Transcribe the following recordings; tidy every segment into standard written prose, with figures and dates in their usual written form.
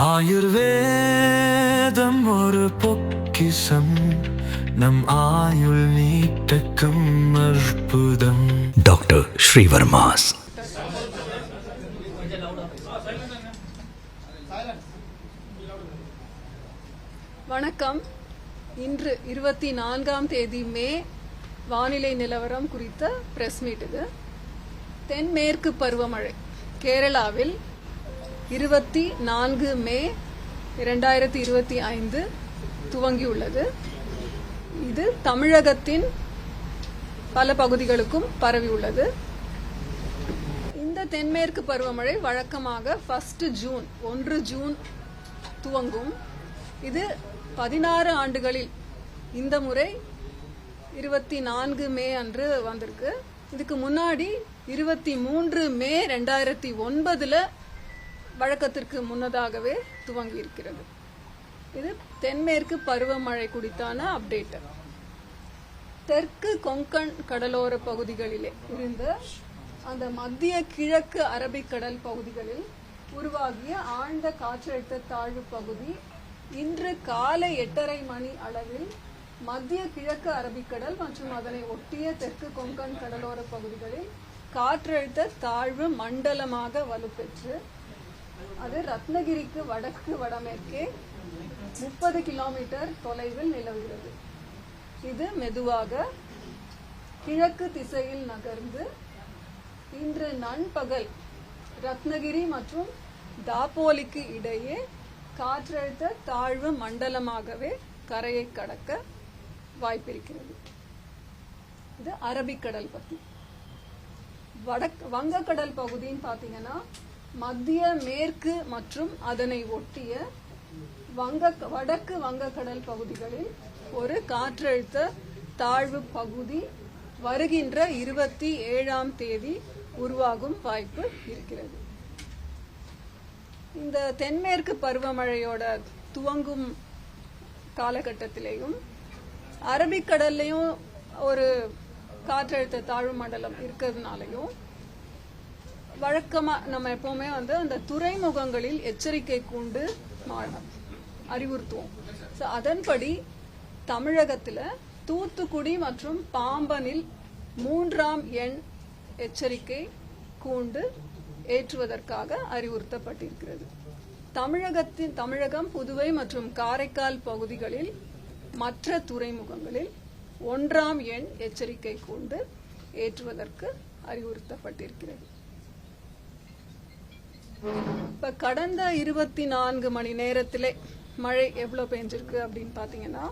ஆயுர்வேதம் ஒரு பொக்கிஷம் நம் ஆயுள் நீட்டக்கும் அற்புதம். டாக்டர் ஸ்ரீவர்மாஸ். வணக்கம். இன்று 24ஆம் தேதி மே வானிலை நிலவரம் குறித்த பிரஸ் மீட் இது. தென்மேற்கு பருவமழை கேரளாவில் 24 மே 2025 துவங்கியுள்ளது. இது தமிழகத்தின் பல பகுதிகளுக்கும் பரவியுள்ளது. இந்த தென்மேற்கு பருவமழை வழக்கமாக 1 ஜூன் துவங்கும். இது 16 ஆண்டுகளில் இந்த முறை 24 மே அன்று வந்திருக்கு. இதுக்கு முன்னாடி 23 மே 2009 வழக்கத்திற்கு முன்னதாகவே துவங்கி இருக்கிறது. இது தென்மேற்கு பருவமழை குறித்தான அப்டேட். தெற்கு கொங்கன் கடலோர பகுதிகளிலே இருந்து அந்த மத்திய கிழக்கு அரபிக்கடல் பகுதிகளில் உருவாகிய ஆழ்ந்த காற்றழுத்த தாழ்வு பகுதி இன்று காலை 8:30 மணி அளவில் மத்திய கிழக்கு அரபிக்கடல் மற்றும் அதனை ஒட்டிய தெற்கு கொங்கன் கடலோர பகுதிகளில் காற்றழுத்த தாழ்வு மண்டலமாக வலுப்பெற்று அது ரத்னகிரிக்கு வடக்கு வடமேற்கே 30 கிலோமீட்டர் தொலைவில் நிலவுகிறது. இது மெதுவாக கிழக்கு திசையில் நகர்ந்து இன்று நண்பகல் ரத்னகிரி மற்றும் தாப்போலிக்கு இடையே காற்றழுத்த தாழ்வு மண்டலமாகவே கரையை கடக்க வாய்ப்பிருக்கிறது. இது அரபிக்கடல் பத்தி. வங்கக்கடல் பகுதின்னு பாத்தீங்கன்னா மத்திய மேற்கு மற்றும் அதனை ஒட்டிய வடக்கு வங்கக்கடல் பகுதிகளில் ஒரு காற்றழுத்த தாழ்வு பகுதி வருகின்ற 27ஆம் தேதி உருவாகும் வாய்ப்பு இருக்கிறது. இந்த தென்மேற்கு பருவமழையோட துவங்கும் காலகட்டத்திலேயும் அரபிக்கடல்லையும் ஒரு காற்றழுத்த தாழ்வு மண்டலம் இருக்கிறதுனாலையும் வழக்கமா நம்ம எப்பவுமே அந்த துறைமுகங்களில் எச்சரிக்கை கூண்டு அறிவுறுத்துவோம். அதன்படி தமிழகத்துல தூத்துக்குடி மற்றும் பாம்பனில் 3ஆம் எண் எச்சரிக்கை கூண்டு ஏற்றுவதற்காக அறிவுறுத்தப்பட்டிருக்கிறது. தமிழகம், புதுவை மற்றும் காரைக்கால் பகுதிகளில் மற்ற துறைமுகங்களில் 1ஆம் எண் எச்சரிக்கை கூண்டு ஏற்றுவதற்கு அறிவுறுத்தப்பட்டிருக்கிறது. இப்ப கடந்த 24 மணி நேரத்திலே மழை எவ்வளவு பெஞ்சிருக்கு அப்படின்னு பாத்தீங்கன்னா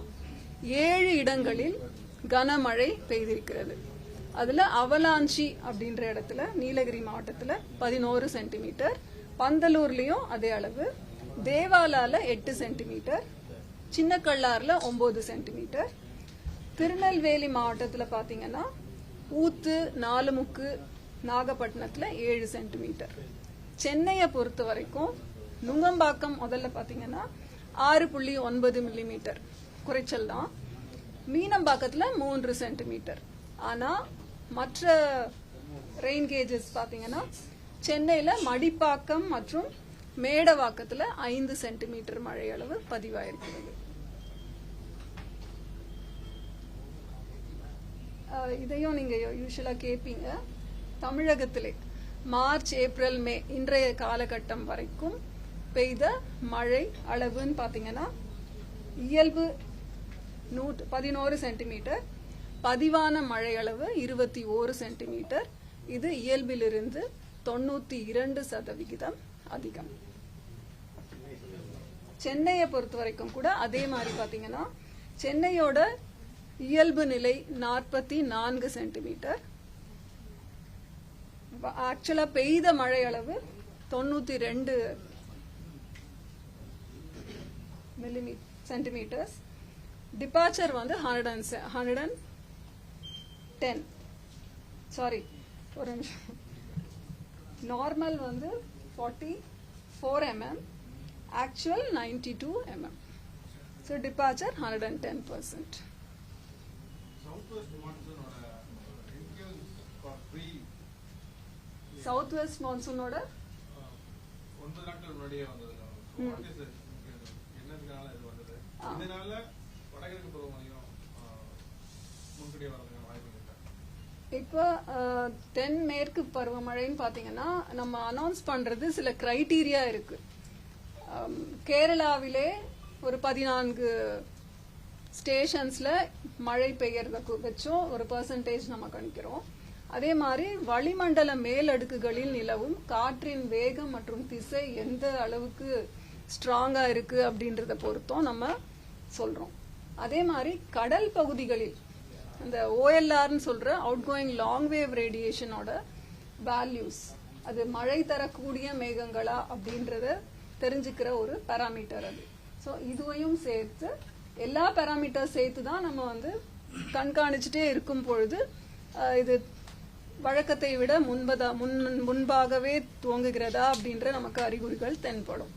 7 இடங்களில் கனமழை பெய்திருக்கிறது. அதுல அவலாஞ்சி அப்படின்ற இடத்துல நீலகிரி மாவட்டத்துல 11 சென்டிமீட்டர், பந்தலூர்லயும் அதே அளவு, தேவாலால 8 சென்டிமீட்டர், சின்னக்கல்லாறுல 9 சென்டிமீட்டர், திருநெல்வேலி மாவட்டத்துல பாத்தீங்கன்னா ஊத்து, நாலுமுக்கு, நாகப்பட்டினத்துல 7 சென்டிமீட்டர். சென்னையை பொறுத்த வரைக்கும் நுங்கம்பாக்கம் முதல்ல பாத்தீங்கன்னா 6.9 மில்லிமீட்டர் குறைச்சல் தான். மீனம்பாக்கத்துல 3 சென்டிமீட்டர். ஆனா மற்ற ரெயின் கேஜஸ் பாத்தீங்கன்னா சென்னையில மடிப்பாக்கம் மற்றும் மேடவாக்கத்துல 5 சென்டிமீட்டர் மழை அளவு பதிவாயிருக்கிறது. இதையும் நீங்க யூசுவலா கேட்பீங்க. தமிழகத்திலே மார்ச், ஏப்ரல், மே இன்றைய காலகட்டம் வரைக்கும் பெய்த மழை அளவுன்னு பாத்தீங்கன்னா இயல்பு 11 சென்டிமீட்டர், பதிவான மழை அளவு 21 சென்டிமீட்டர். இது இயல்பிலிருந்து 92% அதிகம். சென்னையை பொறுத்த வரைக்கும் கூட அதே மாதிரி பாத்தீங்கன்னா சென்னையோட இயல்பு நிலை 44 சென்டிமீட்டர். ஆக்சுவலா பெய்த மழை அளவு 92 சென்டிமீட்டர்ஸ். டிபார்ச்சர் 110. சாரி, ஒரு நிமிஷம். Normal 44 mm, actual 92 mm. So departure 110%. South west மான்சூனோட 9 நாட்கள் முன்னாடியே வந்தது. இப்போ தென்மேற்கு பருவமழைன்னு பாத்தீங்கன்னா நம்ம அனௌன்ஸ் பண்றது சில கிரைட்டீரியா இருக்கு. கேரளாவிலே ஒரு 14 ஸ்டேஷன்ஸ்ல மழை பெய்யறத வச்சும் ஒரு பெர்சன்டேஜ் நம்ம கணிக்கிறோம். அதே மாதிரி வளிமண்டல மேலடுக்குகளில் நிலவும் காற்றின் வேகம் மற்றும் திசை எந்த அளவுக்கு ஸ்ட்ராங்கா இருக்கு அப்படின்றத பொறுத்தும் நம்ம சொல்றோம். அதே மாதிரி கடல் பகுதிகளில் இந்த ஓஎல்ஆர்னு சொல்ற அவுட் கோயிங் லாங் வேவ் ரேடியேஷனோட வேல்யூஸ் அது மழை தரக்கூடிய மேகங்களா அப்படின்றத தெரிஞ்சுக்கிற ஒரு பாராமீட்டர் அது. ஸோ இதுவையும் சேர்த்து எல்லா பாராமீட்டர் சேர்த்து தான் நம்ம வந்து கண்காணிச்சுட்டே இருக்கும் பொழுது இது வழக்கத்தை விட முன்பாகவே துவங்குகிறதா அப்படின்ற நமக்கு அறிகுறிகள் தென்படும்.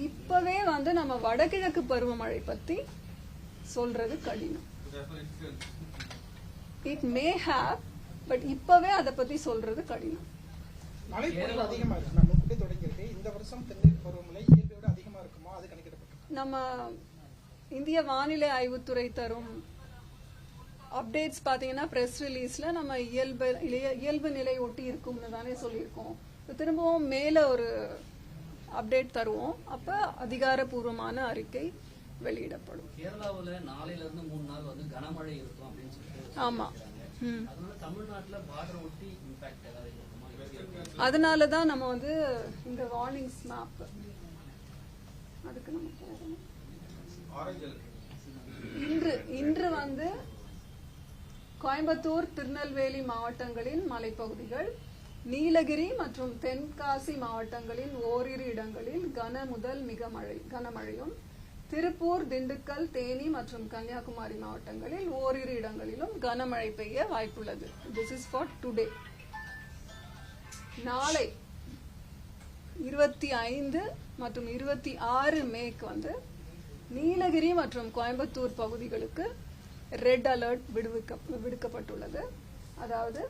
இப்பவே வந்து நம்ம வடகிழக்கு பருவமழை பத்தி சொல்றது கடினம். இட் மே ஹேவ், பட் இப்பவே அதை பத்தி சொல்றது கடினம். மழைப்பொழிவு அதிகமா இருக்கு. நம்ம முன்கூட்டி தொடங்கியிருக்கு. இந்த வருஷம் தென்மேற்கு பருவமழை இயல்பை விட அதிகமா இருக்குமா? அது கணக்கிடப்பட்டிருக்கு. நம்ம இந்திய வானிலை ஆய்வுத்துறை தரும் அப்டேட்ஸ் பாத்தீங்கன்னா பிரஸ் ரிலீஸ்ல நம்ம இயல்பு நிலை ஒட்டி இருக்கும்னு தானே சொல்லியிருக்கோம். திரும்பவும் மேல ஒரு அப்டேட் தருவோம். அப்ப அதிகாரப்பூர்வமான அறிக்கை வெளியிடப்படும். கேரளாவுல நாளையில இருந்து 3 நாள் வந்து கனமழை இருக்கும் அப்படின்னு சொல்லிட்டு. ஆமா. அதனால தமிழ்நாட்டுல பார்டர் ஒட்டி இம்பாக்ட் ஏதாவது இருக்குமா? அதனாலதான் நம்ம வந்து இந்த வார்னிங்ஸ் மேப் அதுக்கு நம்ம போகணும். இன்று வந்து கோயம்புத்தூர், திருநெல்வேலி மாவட்டங்களின் மலைப்பகுதிகள், நீலகிரி மற்றும் தென்காசி மாவட்டங்களின் ஓரிரு இடங்களில் கன முதல் மிக கனமழையும், திருப்பூர், திண்டுக்கல், தேனி மற்றும் கன்னியாகுமரி மாவட்டங்களில் ஓரிரு இடங்களிலும் கனமழை பெய்ய வாய்ப்புள்ளது. This is for today. நாளை 25 மற்றும் 26 மேக்கு வந்து நீலகிரி மற்றும் கோயம்புத்தூர் பகுதிகளுக்கு ரெட் அலர்ட் விடுக்கப்பட்டுள்ளது. அதாவது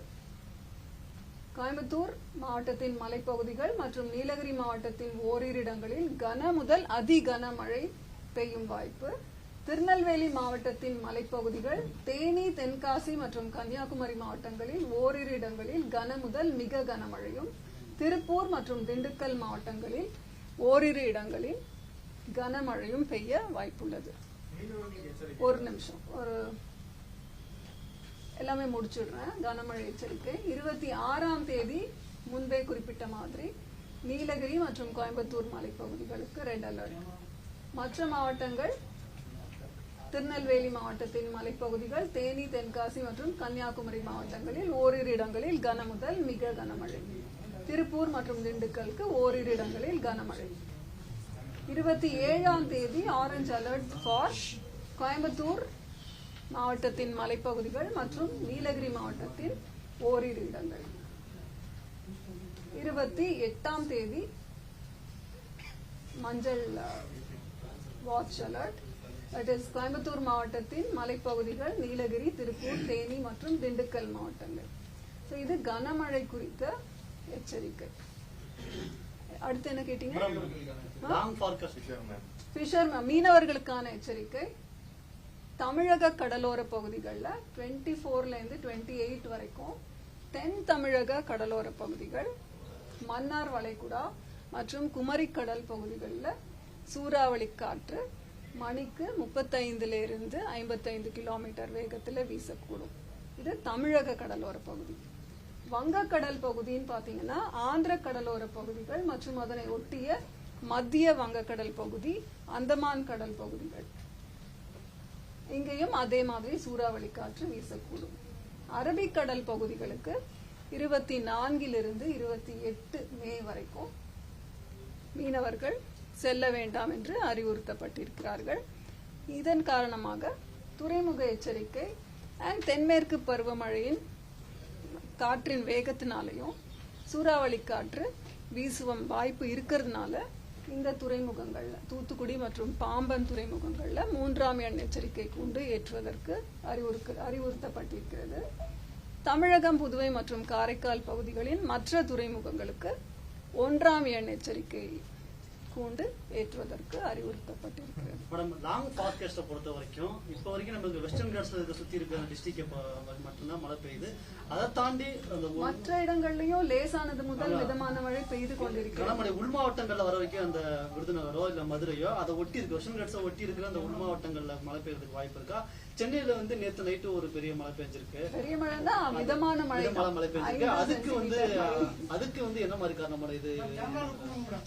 கோயம்புத்தூர் மாவட்டத்தின் மலைப்பகுதிகள் மற்றும் நீலகிரி மாவட்டத்தின் ஓரிரு இடங்களில் கன முதல் அதி கனமழை பெய்யும் வாய்ப்பு. திருநெல்வேலி மாவட்டத்தின் மலைப்பகுதிகள், தேனி, தென்காசி மற்றும் கன்னியாகுமரி மாவட்டங்களில் ஓரிரு இடங்களில் கன முதல் மிக கனமழையும், திருப்பூர் மற்றும் திண்டுக்கல் மாவட்டங்களில் ஓரிரு இடங்களில் கனமழையும் பெய்ய வாய்ப்புள்ளது. ஒரு நிமிஷம், எல்லாமே முடிச்சுடுறேன். கனமழை எச்சரிக்கை 26ஆம் தேதி முன்பே குறிப்பிட்ட மாதிரி நீலகிரி மற்றும் கோயம்புத்தூர் மலைப்பகுதிகளுக்கு ரெட் அலர்ட். மற்ற மாவட்டங்கள் திருநெல்வேலி மாவட்டத்தின் மலைப்பகுதிகள், தேனி, தென்காசி மற்றும் கன்னியாகுமரி மாவட்டங்களில் ஓரிரு இடங்களில் கன முதல் மிக கனமழை, திருப்பூர் மற்றும் திண்டுக்கலுக்கு ஓரிரு இடங்களில் கனமழை. 27ஆம் தேதி ஆரஞ்சு அலர்ட் ஃபார் கோயம்புத்தூர் மாவட்டத்தின் மலைப்பகுதிகள் மற்றும் நீலகிரி மாவட்டத்தின் ஓரிரு இடங்கள். 28ஆம் தேதி மஞ்சள் watch alert. That is Coimbatore மாவட்டத்தின் மலைப்பகுதிகள், நீலகிரி, திருப்பூர், தேனி மற்றும் திண்டுக்கல் மாவட்டங்கள். இது கனமழை குறித்த எச்சரிக்கை. அடுத்து என்ன கேட்டீங்க? மீனவர்களுக்கான எச்சரிக்கை. தமிழக கடலோர பகுதிகளில் 24ல இருந்து 28 வரைக்கும் தென் தமிழக கடலோர பகுதிகள், மன்னார் வளைகுடா மற்றும் குமரி கடல் பகுதிகளில் சூறாவளி காற்று மணிக்கு 35 இருந்து 55 கிலோமீட்டர் வேகத்தில் வீசக்கூடும். இது தமிழக கடலோர பகுதி. வங்கக்கடல் பகுதின்னு பாத்தீங்கன்னா ஆந்திர கடலோர பகுதிகள் மற்றும் அதனை ஒட்டிய மத்திய வங்கக்கடல் பகுதி, அந்தமான் கடல் பகுதிகள், இங்கேயும் அதே மாதிரி சூறாவளி காற்று வீசக்கூடும். அரபிக்கடல் பகுதிகளுக்கு 24 28 மே வரைக்கும் மீனவர்கள் செல்ல வேண்டாம் என்று அறிவுறுத்தப்பட்டிருக்கிறார்கள். இதன் காரணமாக துறைமுக எச்சரிக்கை அண்ட் தென்மேற்கு பருவமழையின் காற்றின் வேகத்தினாலையும் சூறாவளி காற்று வீசும் வாய்ப்பு இருக்கிறதுனால இந்த துறைமுகங்கள்ல, தூத்துக்குடி மற்றும் பாம்பன் துறைமுகங்கள்ல 3ஆம் எண் எச்சரிக்கை கூண்டு ஏற்றுவதற்கு அறிவுறுத்தப்பட்டிருக்கிறது. தமிழகம், புதுவை மற்றும் காரைக்கால் பகுதிகளின் மற்ற துறைமுகங்களுக்கு 1ஆம் எண் எச்சரிக்கை கூண்டு ஏற்றுவதற்கு அறிவுறுத்தப்பட்டிருக்கிறது. மேடம், லாங் ஃபார்காஸ்ட்டை பொறுத்த வரைக்கும் இப்போ வரைக்கும் நமக்கு வெஸ்டர்ன் காட்ஸ்ல இருக்க சுத்தி இருக்கிற டிஸ்ட்ரிக்ட் மட்டும்தான் மழை பெய்யுது. அதை தாண்டி அந்த மற்ற இடங்கள்லயும் லேசானது முதல் மிதமான மழை பெய்து கொண்டிருக்கிறது. கனமழை உள் மாவட்டங்கள்ல வர வரைக்கும் அந்த விருதுநகரோ இல்ல மதுரையோ அதை ஒட்டி இருக்கு வெஸ்டர்ன் காட்ஸை ஒட்டி இருக்கிற அந்த உள் மாவட்டங்கள்ல மழை பெய்யறதுக்கு வாய்ப்பு இருக்கா? சென்னையில வந்து நேத்து நைட்டு ஒரு பெரிய மழை பெஞ்சிருக்கு. பெரிய மழைன்னா மிதமான மழை பெஞ்சிருக்கு. அதுக்கு வந்து என்ன மாதிரி காரணம் இது?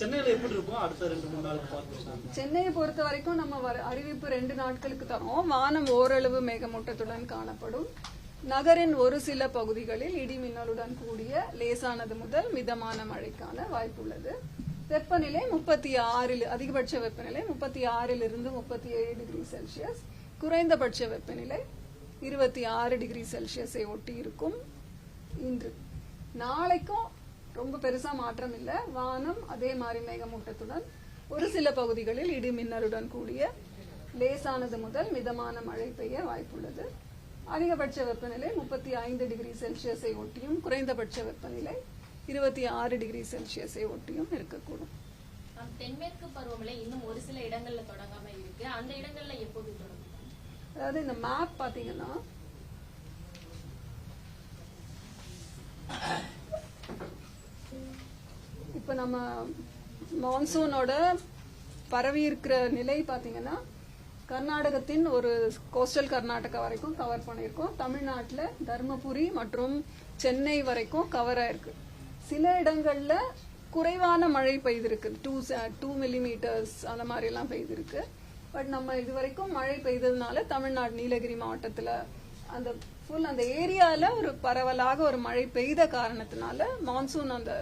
சென்னையில எப்படி இருக்கும் அடுத்த 2-3 நாளுக்கு பார்க்கலாம்? சென்னையை பொறுத்த வரைக்கும் நம்ம அறிவிப்பு 2 நாட்களுக்கு தரோம். வானம் ஓரளவு மேகமூட்டத்துடன் காணப்படும். நகரின் ஒரு சில பகுதிகளில் இடி மின்னலுடன் கூடிய லேசானது முதல் மிதமான மழைக்கான வாய்ப்புள்ளது. வெப்பநிலை 36, அதிகபட்ச வெப்பநிலை 36 to 37 டிகிரி செல்சியஸ், குறைந்தபட்ச வெப்பநிலை 26 டிகிரி செல்சியஸை ஒட்டி இருக்கும். இன்று நாளைக்கும் ரொம்ப பெருசா மாற்றம் இல்ல. வானம் அதே மாதிரி மேகமூட்டத்துடன் ஒரு சில பகுதிகளில் இடி மின்னலுடன் கூடிய லேசானது முதல் மிதமான மழை பெய்ய வாய்ப்புள்ளது. அதிகபட்ச வெப்பநிலை 35 டிகிரி செல்சியஸை ஒட்டியும் குறைந்தபட்ச வெப்பநிலை 26 டிகிரி செல்சியஸை ஒட்டியும் இருக்கக்கூடும். தென்மேற்கு பருவமழை இன்னும் ஒரு சில இடங்கள்ல தொடங்காம இருக்கு. அந்த இடங்கள்ல எப்போது தொடங்கும்? அதாவது இந்த மேப் பாத்தீங்கன்னா இப்ப நம்ம மான்சூனோட பரவி இருக்கிற நிலை பாத்தீங்கன்னா கர்நாடகத்தின் ஒரு கோஸ்டல் கர்நாடகா வரைக்கும் கவர் பண்ணியிருக்கோம். தமிழ்நாட்டுல தர்மபுரி மற்றும் சென்னை வரைக்கும் கவர் ஆயிருக்கு. சில இடங்கள்ல குறைவான மழை பெய்திருக்கு, 2 millimeters அந்த மாதிரி எல்லாம் பெய்திருக்கு. பட் நம்ம இது வரைக்கும் மழை பெய்ததுனால தமிழ்நாடு நீலகிரி மாவட்டத்துல அந்த ஃபுல் அந்த ஏரியால ஒரு பரவலாக ஒரு மழை பெய்த காரணத்தினால மான்சூன் அந்த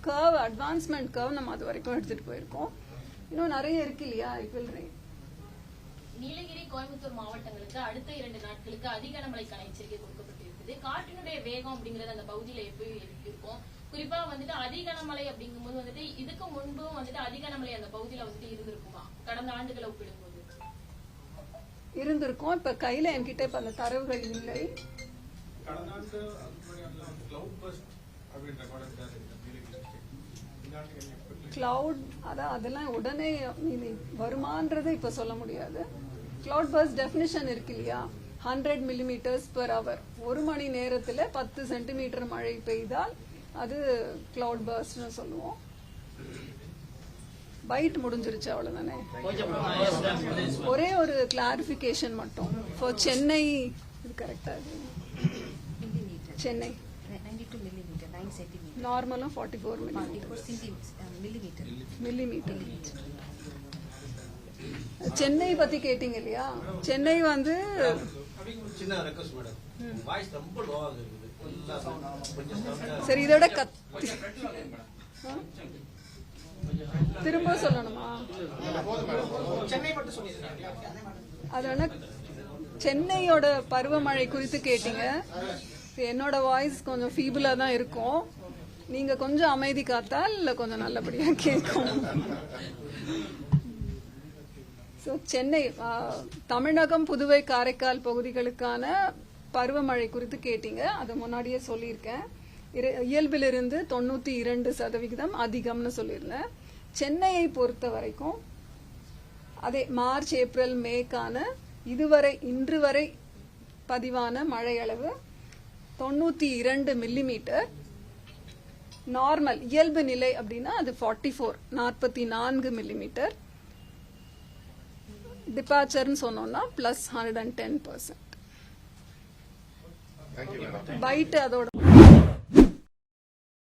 கர்வ் அட்வான்ஸ்மெண்ட் கர்வ் நம்ம அது வரைக்கும் எடுத்துட்டு போயிருக்கோம். இன்னும் நிறைய இருக்கு இல்லையா? It will rain. Nilgiri Coimbatore மாவட்டங்களுக்கு அடுத்த 2 நாட்களுக்கு அதிக கனமழைக்கான எச்சரிக்கை கொடுக்கப்பட்டிருக்குது. காற்றினுடைய வேகம் அப்படிங்கறது அந்த பகுதியில எப்படி இருக்கும்? குறிப்பா வந்துட்டு அதிக கனமழை அப்படிங்கும்போது வந்துட்டு இதுக்கு முன்பும் வந்துட்டு அதிக கனமழை அந்த பகுதியில வந்துட்டு இருந்திருக்குமா கடந்த ஆண்டுகளை ஒப்பிடும்போது? இருந்திருக்கும். இப்ப கையில என்கிட்ட இப்ப அந்த தரவுகள் இல்லை. கிளவுட் அதெல்லாம் உடனே வருமானது இப்ப சொல்ல முடியாது. கிளவுட் பர்ஸ்ட் டெஃபினிஷன் இருக்கு இல்லையா? 100 millimeters per hour, ஒரு மணி நேரத்துல 10 சென்டிமீட்டர் மழை பெய்தால் அது கிளவுட் பர்ஸ்ட்னு சொல்லுவோம். பைட் முடிஞ்சிருச்சு, அவ்வளவுதானே. ஒரே ஒரு கிளாரிபிகேஷன் மட்டும். ஃபார் சென்னை இது கரெக்டா இருக்கு. Chennai 92 millimeter, 9 centimeter. நார்மலும் 44 millimeter. Chennai பத்தி கேட்டீங்க இல்லையா? சென்னை வந்து சின்ன ரெக்வெஸ்ட் மேடம், வாய்ஸ் ரொம்ப லோவா இருக்குது. சரி, இதோட திரும்ப சொல்லணுமா? சென்னை மட்டும் சொல்லிடுறேன். அதனால சென்னையோட பருவமழை குறித்து கேட்டீங்க. என்னோட வாய்ஸ் கொஞ்சம் ஃபீபிளா தான் இருக்கும். நீங்க கொஞ்சம் அமைதி காத்தால் இல்ல கொஞ்சம் நல்லபடியா கேட்கும். சென்னை, தமிழகம், புதுவை, காரைக்கால் பகுதிகளுக்கான பருவமழை குறித்து கேட்டீங்க. அது முன்னாடியே சொல்லியிருக்கேன். இயல்பிலிருந்து 92% அதிகம்னு சொல்லியிருந்தேன். சென்னையை பொறுத்த வரைக்கும் அதே மார்ச், ஏப்ரல், மேக்கான இன்று வரை பதிவான மழை அளவு 92 millimeter. நார்மல் இயல்பு நிலை அப்படின்னா அது 44 millimeter. டிபார்ச்சர்னு சொன்னோம்னா +110%. பைட் அதோட